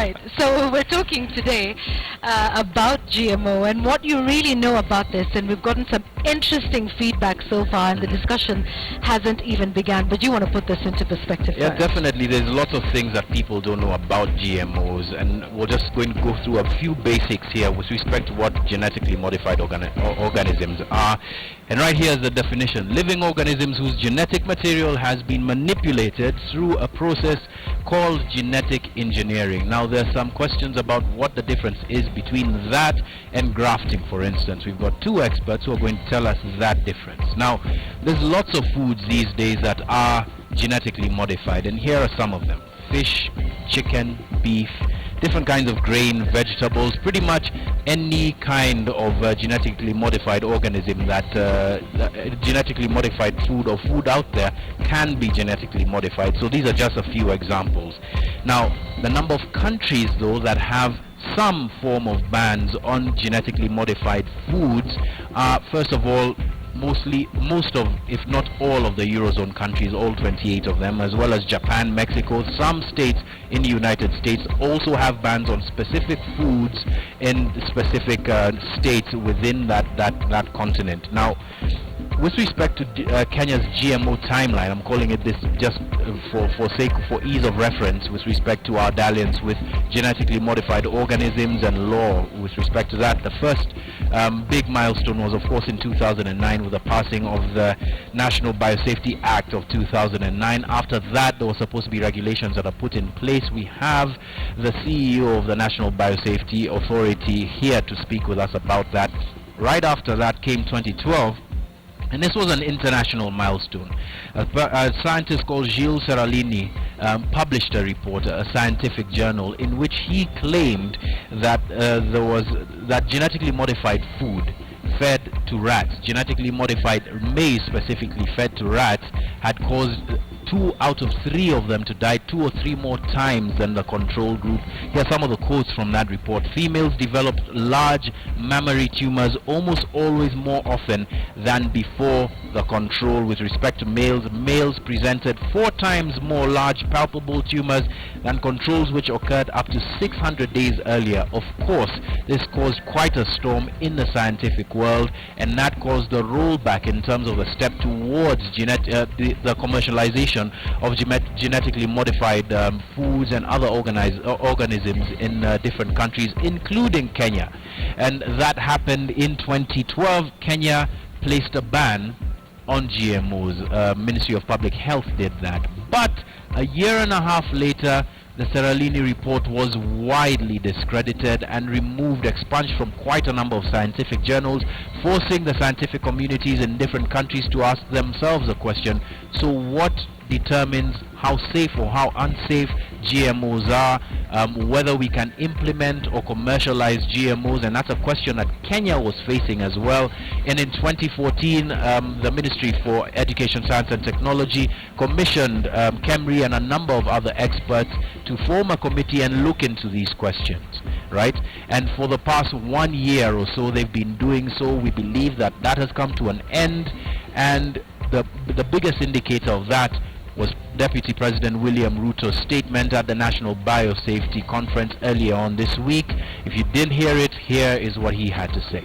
right. So we're talking today about GMO and what you really know about this, and we've gotten some interesting feedback so far, and the discussion hasn't even begun. But you want to put this into perspective? Yeah, first. definitely. There's lots of things that people don't know about GMOs, and we're just going to go through a few basics here with respect to what genetically modified organisms are. And right here is the definition: living organisms whose genetic material has been manipulated through a process called genetic engineering. Now, there's some questions about what the difference is between that and grafting, for instance. We've got two experts who are going to tell us that difference. Now, there's lots of foods these days that are genetically modified, and here are some of them: fish, chicken, beef, different kinds of grain, vegetables, pretty much any kind of genetically modified organism that genetically modified food or food out there can be genetically modified. So these are just a few examples. Now, the number of countries though that have some form of bans on genetically modified foods are, first of all, most of, if not all of the Eurozone countries, all 28 of them, as well as Japan, Mexico. Some states in the United States also have bans on specific foods in specific states within that continent. Now, with respect to Kenya's GMO timeline, I'm calling it this just for ease of reference with respect to our dalliance with genetically modified organisms and law with respect to that. The first big milestone was, of course, in 2009 with the passing of the National Biosafety Act of 2009. After that, there were supposed to be regulations that are put in place. We have the CEO of the National Biosafety Authority here to speak with us about that. Right after that came 2012. And this was an international milestone. A scientist called Gilles Seralini published a report, a scientific journal, in which he claimed that that genetically modified food fed to rats, genetically modified maize specifically fed to rats, had caused 2 out of 3 of them to die 2 or 3 more times than the control group. Here are some of the quotes from that report. Females developed large mammary tumors almost always more often than before the control. With respect to males, males presented 4 times more large palpable tumors than controls, which occurred up to 600 days earlier. Of course, this caused quite a storm in the scientific world, and that caused a rollback in terms of the step towards the commercialization of genetically modified foods and other organisms in different countries, including Kenya. And that happened in 2012. Kenya placed a ban on GMOs. Ministry of Public Health did that. But a year and a half later, the Seralini report was widely discredited and removed, expunged from quite a number of scientific journals, forcing the scientific communities in different countries to ask themselves a question: so what determines how safe or how unsafe GMOs are, whether we can implement or commercialize GMOs? And that's a question that Kenya was facing as well. And in 2014, the Ministry for Education, Science and Technology commissioned KEMRI and a number of other experts to form a committee and look into these questions, right? And for the past 1 year or so, they've been doing so. We believe that that has come to an end, and the biggest indicator of that was Deputy President William Ruto's statement at the National Biosafety Conference earlier on this week. If you didn't hear it, here is what he had to say.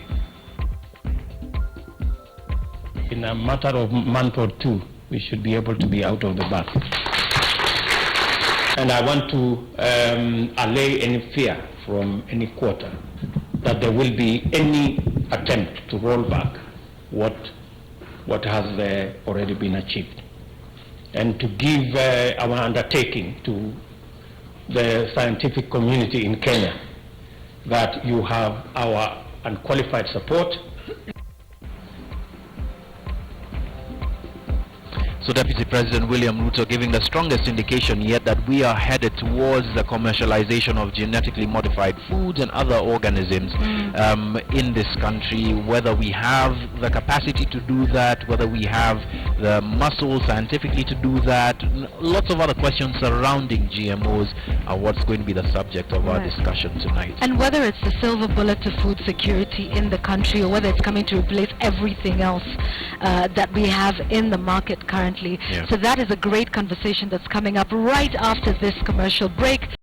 In a matter of a month or 2, we should be able to be out of the bath. And I want to allay any fear from any quarter that there will be any attempt to roll back what has already been achieved, and to give our undertaking to the scientific community in Kenya that you have our unqualified support. So Deputy President William Ruto giving the strongest indication yet that we are headed towards the commercialization of genetically modified foods and other organisms in this country. Whether we have the capacity to do that, whether we have the muscle scientifically to do that, lots of other questions surrounding GMOs are what's going to be the subject of our discussion tonight. And whether it's the silver bullet to food security in the country, or whether it's coming to replace everything else that we have in the market currently. Yeah. So that is a great conversation that's coming up right after this commercial break.